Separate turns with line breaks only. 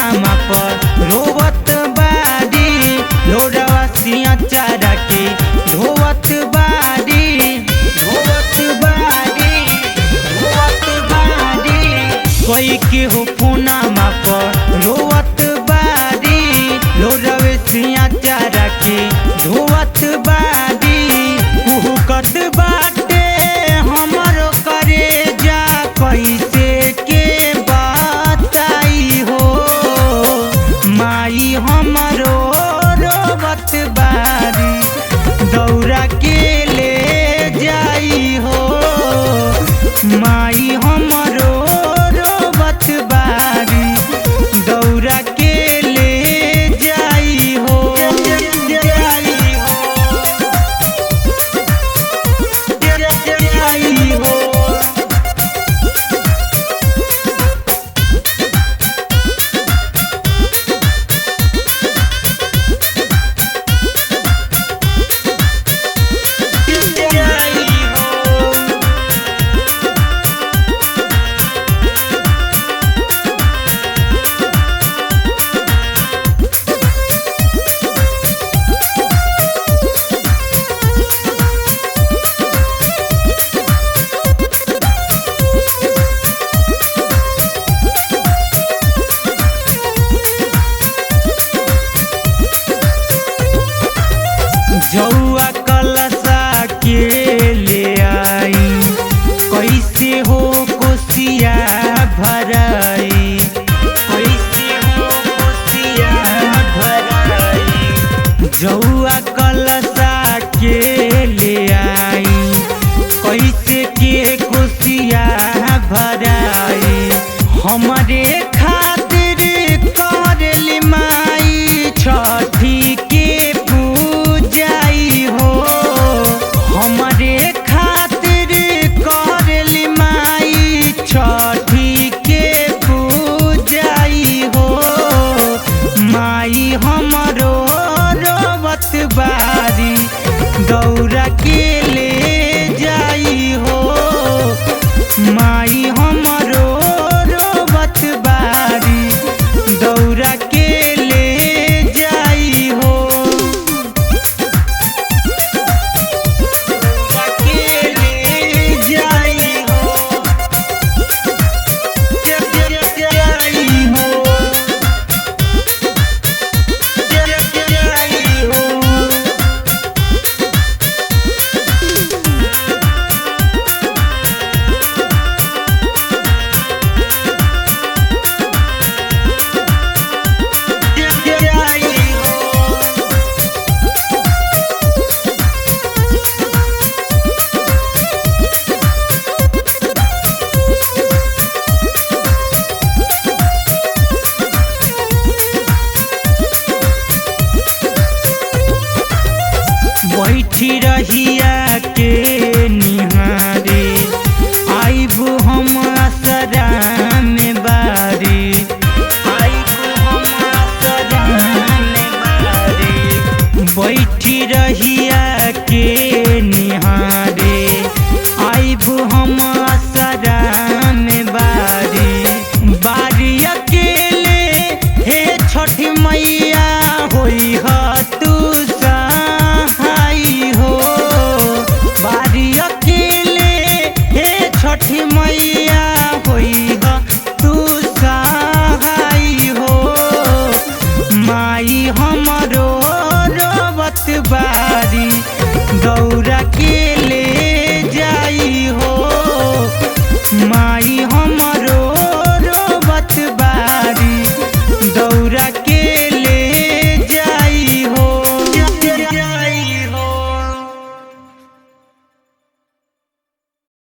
पुनामा पर रोवत बारी लोरवा सिया चारा के धोवत बारी धोवत बारी धोवत बारी कोई के हो पुनामा पर रोवत बारी लोरवे सिया चारा के धोवत बारी उहुकत बाटे हमरो करे जा कैसे के बताई हो माई हमरो रोवत बारी दौरा के ले जाई हो माई हमरो रोवत बारी दौरा के ले जाई हो जाई हो जाई हो। जौआ कलसा के ले आई कैसे हो कोसिया भराई कैसे हो कोसिया भराई जौआ कलसा के ले आई कैसे के कोसिया भराई हमारे खातिर करली माई छठी के हो हमारे खातिर करली माई छठी के पूजाई हो माई हमरो रोवत बारी दौरा के ले जाई हो माई हमरो रोवत बारी दौरा